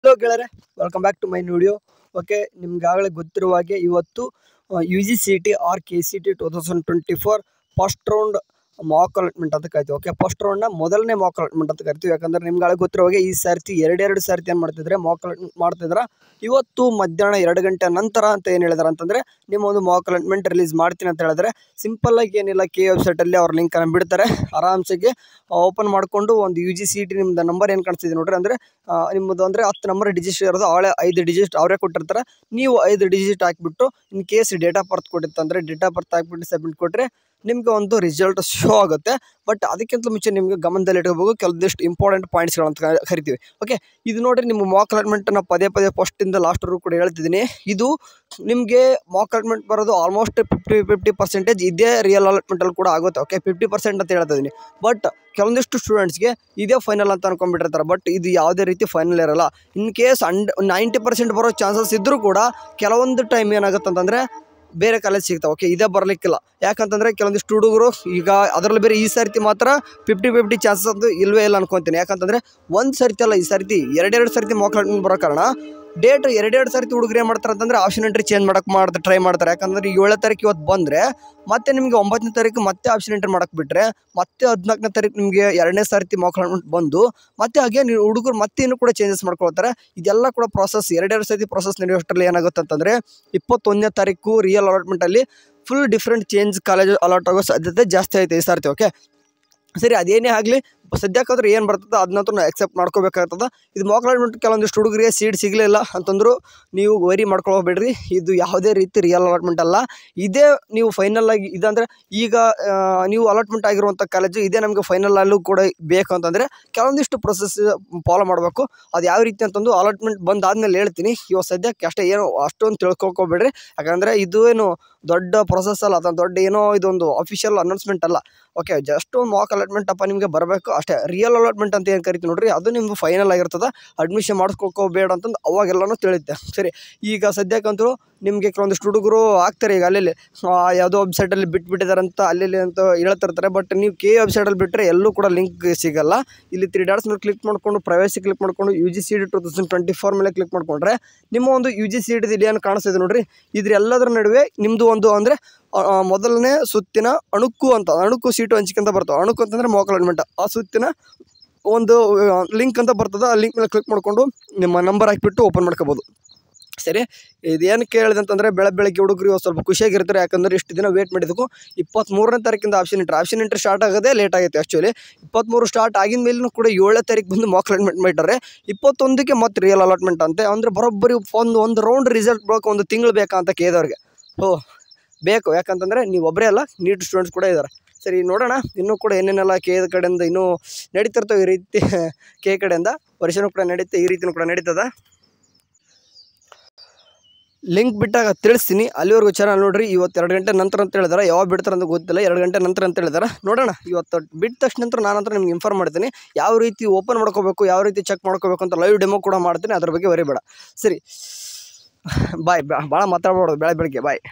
Hello ಗೆಳೆಯರೆ, welcome back to my video. Okay, ನಿಮ್ಗಾಗಲೇ ಗೊತ್ತಿರುವ ಹಾಗೆ ಇವತ್ತು UGCET or KCET 2024 first round mock allotment ಅಂತ ಕರಿತೀವಿ. ಓಕೆ, ಫಸ್ಟ್ ರೌಂಡ್ನ ಮೊದಲನೇ ಮಾಕ್ ಅಲಾಟ್ಮೆಂಟ್ ಅಂತ ಕರಿತೀವಿ. ಯಾಕಂದರೆ ನಿಮ್ಗಾಗಲೇ ಗೊತ್ತಿರುವ ಹಾಗೆ ಈ ಸರ್ತಿ ಎರಡೆರಡು ಸರ್ತಿ ಏನು ಮಾಡ್ತಿದ್ರೆ ಮಾಕ್ ಅಲಾಟ್ಮೆಂಟ್ ಮಾಡ್ತಿದ್ರೆ ಇವತ್ತು ಮಧ್ಯಾಹ್ನ 2 ಗಂಟೆ ನಂತರ ಅಂತ ಏನು ಹೇಳಿದಾರೆ ಅಂತಂದರೆ ನಿಮ್ಮ ಒಂದು ಮಾಕ್ ಅಲಾಟ್ಮೆಂಟ್ ರಿಲೀಸ್ ಮಾಡ್ತೀನಿ ಅಂತ ಹೇಳಿದ್ರೆ ಸಿಂಪಲ್ಲಾಗಿ ಏನಿಲ್ಲ ಕೆ ವೆಬ್ಸೈಟಲ್ಲಿ ಅವ್ರ ಲಿಂಕನ್ನು ಬಿಡ್ತಾರೆ. ಆರಾಮ್ಸೆಗೆ ಓಪನ್ ಮಾಡಿಕೊಂಡು ಒಂದು UGCET ನಿಮ್ಮದು ನಂಬರ್ ಏನು ಕಾಣಿಸ್ತಿದೆ ನೋಡ್ರಿ, ಅಂದರೆ ನಿಮ್ಮದು ಅಂದರೆ 10 ನಂಬರ್ ಡಿಜಿಟ್ ಇರೋದು ಅವಳೇ 5 ಡಿಜಿಟ್ ಅವರೇ ಕೊಟ್ಟಿರ್ತಾರೆ. ನೀವು 5 ಡಿಜಿಟ್ ಹಾಕಿಬಿಟ್ಟು in case date of birth ಕೊಟ್ಟಿತ್ತಂದರೆ ಡೇಟ್ ಆಫ್ ಬರ್ತ್ ಹಾಕಿಬಿಟ್ಟು ಸಬ್ಮಿಟ್ ಕೊಟ್ಟರೆ ನಿಮಗೆ ಒಂದು ರಿಸಲ್ಟ್ ಶೋ ಆಗುತ್ತೆ. ಬಟ್ ಅದಕ್ಕಿಂತ ಮುಂಚೆ ನಿಮಗೆ ಗಮನದಲ್ಲಿ ಇಟ್ಕೋಬೇಕು ಕೆಲವೊಂದಿಷ್ಟು ಇಂಪಾರ್ಟೆಂಟ್ ಪಾಯಿಂಟ್ಸ್ಗಳಂತ ಕರಿತೀವಿ. ಓಕೆ, ಇದು ನೋಡಿರಿ, ನಿಮ್ಮ ಮಾಕ್ ಅಲಾಟ್ಮೆಂಟನ್ನು ಪದೇ ಫಸ್ಟಿಂದ ಲಾಸ್ಟ್ವರೆಗೂ ಕೂಡ ಹೇಳ್ತಿದ್ದೀನಿ. ಇದು ನಿಮಗೆ ಮಾಕ್ ಅಲಾಟ್ಮೆಂಟ್ ಬರೋದು ಆಲ್ಮೋಸ್ಟ್ 50% ಇದೇ ರಿಯಲ್ ಅಲಾಟ್ಮೆಂಟಲ್ಲಿ ಕೂಡ ಆಗುತ್ತೆ. ಓಕೆ, 50% ಅಂತ ಹೇಳ್ತಾ ಇದ್ದೀನಿ. ಬಟ್ ಕೆಲವೊಂದಿಷ್ಟು ಸ್ಟೂಡೆಂಟ್ಸ್ಗೆ ಇದೇ ಫೈನಲ್ ಅಂತ ಅನ್ಕೊಂಡ್ಬಿಟ್ಟಿರ್ತಾರೆ. ಬಟ್ ಇದು ಯಾವುದೇ ರೀತಿ ಫೈನಲ್ ಇರೋಲ್ಲ. ಇನ್ ಕೇಸ್ 90% ಬರೋ ಚಾನ್ಸಸ್ ಇದ್ದರೂ ಕೂಡ ಕೆಲವೊಂದು ಟೈಮ್ ಏನಾಗುತ್ತೆ ಅಂತಂದರೆ ಬೇರೆ ಕಾಲೇಜ್ ಸಿಗ್ತಾವೆ. ಓಕೆ, ಇದೇ ಬರಲಿಕ್ಕಿಲ್ಲ. ಯಾಕಂತಂದರೆ ಕೆಲವೊಂದಿಷ್ಟು ಹುಡುಗರು ಈಗ ಅದರಲ್ಲಿ ಬೇರೆ ಈ ಸರ್ತಿ ಮಾತ್ರ 50-50 ಚಾನ್ಸಸ್ ಅಂತೂ ಇಲ್ಲವೇ ಇಲ್ಲ ಅನ್ಕೊತೀನಿ. ಯಾಕಂತಂದರೆ ಒಂದು ಸರ್ತಿ ಅಲ್ಲ, ಈ ಸರ್ತಿ ಎರಡೆರಡು ಸರ್ತಿ ಮಾಕ್ ಅಲಾಟ್ಮೆಂಟ್ ಬರೋ ಕಾರಣ ಡೇಟ್ ಎರಡೆರಡು ಸರ್ತಿ ಹುಡುಗರು ಏನು ಮಾಡ್ತಾರೆ ಅಂತಂದರೆ ಆಪ್ಷನ್ ಎಂಟ್ರಿ ಚೇಂಜ್ ಮಾಡೋಕ್ಕೆ ಟ್ರೈ ಮಾಡ್ತಾರೆ. ಯಾಕಂದರೆ 7ನೇ ತಾರೀಕು ಇವತ್ತು ಬಂದರೆ ಮತ್ತೆ ನಿಮಗೆ 9ನೇ ತಾರೀಕು ಮತ್ತೆ ಆಪ್ಷನ್ ಎಂಟ್ರಿ ಮಾಡೋಕ್ಕೆ ಬಿಟ್ಟರೆ ಮತ್ತೆ 14ನೇ ತಾರೀಕು ನಿಮಗೆ 2ನೇ ಸರ್ತಿ ಮಾಕ್ ಅಲಾಟ್ಮೆಂಟ್ ಬಂದು ಮತ್ತೆ ಹಾಗೆ ನೀವು ಹುಡುಗರು ಮತ್ತೆ ಇನ್ನೂ ಕೂಡ ಚೇಂಜಸ್ ಮಾಡ್ಕೊಳ್ತಾರೆ. ಇದೆಲ್ಲ ಕೂಡ ಪ್ರಾಸೆಸ್ ಎರಡೆರಡು ಸರ್ತಿ ಪ್ರಾಸೆಸ್ ನಡೆಯೋಷ್ಟರಲ್ಲಿ ಏನಾಗುತ್ತೆ ಅಂತಂದರೆ 21ನೇ ತಾರೀಕು ರಿಯಲ್ ಅಲಾಟ್ಮೆಂಟಲ್ಲಿ full different change college allot ಆಗೋ ಸಾಧ್ಯತೆ ಜಾಸ್ತಿ ಐತೆ ಈ ಸರ್ತಿ. ಓಕೆ ಸರಿ, ಅದೇನೇ ಆಗಲಿ ಸದ್ಯಕ್ಕಾದ್ರೆ ಏನು ಬರ್ತದೆ ಅದನ್ನಂತೂ ನಾವು ಎಕ್ಸೆಪ್ಟ್ ಮಾಡ್ಕೋಬೇಕಾಗ್ತದೆ. ಇದು ಮಾಕ್ ಅಲಾಟ್ಮೆಂಟ್ ಕೆಲವೊಂದಿಷ್ಟು ಹುಡುಗರಿಗೆ ಸೀಟ್ ಸಿಗಲಿಲ್ಲ ಅಂತಂದ್ರು ನೀವು ವರಿ ಮಾಡ್ಕೊಳ್ಬೇಡ್ರಿ. ಇದು ಯಾವುದೇ ರೀತಿ ರಿಯಲ್ ಅಲಾಟ್ಮೆಂಟ್ ಅಲ್ಲ. ಇದೇ ನೀವು ಫೈನಲ್ ಆಗಿ ಇದಂದರೆ ಈಗ ನೀವು ಅಲಾಟ್ಮೆಂಟ್ ಆಗಿರುವಂಥ ಕಾಲೇಜು ಇದೇ ನಮಗೆ ಫೈನಲ್ ಅಲ್ಲೂ ಕೂಡ ಬೇಕು ಅಂತಂದರೆ ಕೆಲವೊಂದಿಷ್ಟು ಪ್ರೊಸೆಸ್ ಫಾಲೋ ಮಾಡಬೇಕು. ಅದು ಯಾವ ರೀತಿ ಅಂತಂದು ಅಲಾಟ್ಮೆಂಟ್ ಬಂದಾದ್ಮೇಲೆ ಹೇಳ್ತೀನಿ. ಇವಾಗ ಸದ್ಯಕ್ಕೆ ಅಷ್ಟೇ ಏನು ಅಷ್ಟೊಂದು ತಿಳ್ಕೊಳ್ಬೇಡ್ರಿ. ಯಾಕಂದರೆ ಇದು ಏನು ದೊಡ್ಡ ಪ್ರೊಸೆಸ್ ಅಲ್ಲ ಅಥವಾ ದೊಡ್ಡ ಏನೋ ಇದೊಂದು ಅಫಿಷಿಯಲ್ ಅನೌನ್ಸ್ಮೆಂಟ್ ಅಲ್ಲ. ಓಕೆ, ಜಸ್ಟ್ ಮಾಕ್ ಅಲಾಟ್ಮೆಂಟ್ ಅಪ್ಪ ನಿಮಗೆ ಬರಬೇಕು ಅಷ್ಟೇ. ರಿಯಲ್ ಅಲಾಟ್ಮೆಂಟ್ ಅಂತ ಏನು ಕರಿತೀವಿ ನೋಡ್ರಿ, ಅದು ನಿಮ್ಗೆ ಫೈನಲ್ ಆಗಿರ್ತದೆ. ಅಡ್ಮಿಷನ್ ಮಾಡಿಸ್ಕೋಬೇಡ ಅಂತಂದು ಅವಾಗೆಲ್ಲನೂ ತಿಳಿಯುತ್ತೆ. ಸರಿ, ಈಗ ಸದ್ಯಕ್ಕಂತೂ ನಿಮಗೆ ಕೆಲವೊಂದಿಷ್ಟು ಹುಡುಗರು ಆಗ್ತಾರೆ. ಈಗ ಅಲ್ಲಿ ಯಾವುದೋ ವೆಬ್ಸೈಟಲ್ಲಿ ಬಿಟ್ಟಿದ್ದಾರಂತ ಅಲ್ಲಿ ಅಂತ ಹೇಳ್ತಿರ್ತಾರೆ. ಬಟ್ ನೀವು ಕೆ ವೆಬ್ಸೈಟಲ್ಲಿ ಬಿಟ್ಟರೆ ಎಲ್ಲೂ ಕೂಡ ಲಿಂಕ್ ಸಿಗಲ್ಲ. ಇಲ್ಲಿ 3 ಡಾಟ್ಸ್ ಮೇಲೆ ಕ್ಲಿಕ್ ಮಾಡಿಕೊಂಡು ಪ್ರೈವಸಿ ಕ್ಲಿಕ್ ಮಾಡಿಕೊಂಡು UGCET 2024 ಮೇಲೆ ಕ್ಲಿಕ್ ಮಾಡಿಕೊಂಡ್ರೆ ನಿಮ್ಮ ಒಂದು UGCET ಇಲ್ಲಿ ಏನು ಕಾಣಿಸ್ತಿದೆ ನೋಡ್ರಿ, ಇದ್ರೆಲ್ಲದರ ನಡುವೆ ನಿಮ್ಮದು ಒಂದು ಅಂದರೆ ಮೊದಲನೇ ಸುತ್ತಿನ ಅಣುಕು ಸೀಟು ಹಂಚಿಕೆ ಅಂತ ಬರ್ತವೆ. ಅಣುಕು ಅಂತಂದರೆ ಮಾಕ್ ಅಲಾಟ್ಮೆಂಟ್. ಆ ಸುತ್ತಿನ ಒಂದು ಲಿಂಕ್ ಅಂತ ಬರ್ತದೆ. ಆ ಲಿಂಕ್ ಮೇಲೆ ಕ್ಲಿಕ್ ಮಾಡಿಕೊಂಡು ನಿಮ್ಮ ನಂಬರ್ ಹಾಕಿಬಿಟ್ಟು ಓಪನ್ ಮಾಡ್ಕೋಬೋದು. ಸರಿ, ಇದೇನು ಕೇಳಿದೆ ಅಂತಂದರೆ ಬೆಳಗ್ಗೆ ಹುಡುಗರು ಸ್ವಲ್ಪ ಖುಷಿಯಾಗಿರ್ತಾರೆ. ಯಾಕಂದರೆ ಇಷ್ಟು ದಿನ ವೇಟ್ ಮಾಡಿದ್ದಕ್ಕೂ 23ನೇ ತಾರೀಕಿಂದ ಆಪ್ಷನ್ ಎಂಟ್ರಿ ಸ್ಟಾರ್ಟ್ ಆಗೋದೇ ಲೇಟ್ ಆಗೈತೆ. ಆ್ಯಕ್ಚುಲಿ 23 ಸ್ಟಾರ್ಟ್ ಆಗಿದ ಮೇಲೂ ಕೂಡ 7ನೇ ತಾರೀಕು ಬಂದು ಮಾಕ್ ಅಲಾಟ್ಮೆಂಟ್ ಮಾಡಿದ್ದಾರೆ. 21ಕ್ಕೆ ಮತ್ತೆ ರಿಯಲ್ ಅಲಾಟ್ಮೆಂಟ್ ಅಂತೆ. ಅಂದರೆ ಬರೋಬ್ಬರಿ ಒಂದು ರೌಂಡ್ ರಿಸಲ್ಟ್ ಬರೋಕೆ ಒಂದು ತಿಂಗಳು ಬೇಕಾ ಅಂತ ಕೇಳಿದವ್ರಿಗೆ ಬೇಕು. ಯಾಕಂತಂದರೆ ನೀವು ಒಬ್ಬರೇ ಅಲ್ಲ, ನೀಟ್ ಸ್ಟೂಡೆಂಟ್ಸ್ ಕೂಡ ಇದ್ದಾರೆ. ಸರಿ, ನೋಡೋಣ ಇನ್ನೂ ಕೂಡ ಏನೇನೆಲ್ಲ ಕೆ ಕಡೆಯಿಂದ ಇನ್ನೂ ನಡೀತಿರ್ತವೆ. ಈ ರೀತಿ ಕೆ ಕಡೆಯಿಂದ ವರ್ಷನೂ ಕೂಡ ನಡೀತೆ, ಈ ರೀತಿಯೂ ಕೂಡ ನಡೀತದೆ. ಲಿಂಕ್ ಬಿಟ್ಟಾಗ ತಿಳಿಸ್ತೀನಿ. ಅಲ್ಲಿವರೆಗೂ ಚಾನಲ್ ನೋಡಿರಿ. ಇವತ್ತು 2 ಗಂಟೆ ನಂತರ ಅಂತ ಹೇಳಿದಾರೆ. ಯಾವಾಗ ಬಿಡ್ತಾರೆ ಅಂತ ಗೊತ್ತಿಲ್ಲ. 2 ಗಂಟೆ ನಂತರ ಅಂತ ಹೇಳಿದಾರೆ. ನೋಡೋಣ. ಇವತ್ತು ಬಿಟ್ಟ ತಕ್ಷಣ ನಂತರ ನಾನಂತರ ನಿಮ್ಗೆ ಇನ್ಫಾರ್ಮ್ ಮಾಡ್ತೀನಿ. ಯಾವ ರೀತಿ ಓಪನ್ ಮಾಡ್ಕೋಬೇಕು, ಯಾವ ರೀತಿ ಚೆಕ್ ಮಾಡ್ಕೋಬೇಕು ಅಂತ ಲೈವ್ ಡೆಮೋ ಕೂಡ ಮಾಡ್ತೀನಿ. ಅದ್ರ ಬಗ್ಗೆ ವರಿಬೇಡ. ಸರಿ, ಬಾಯ್. ಭಾಳ ಮಾತಾಡ್ಬಾರ್ದು ಬೆಳಗ್ಗೆ. ಬಾಯ್.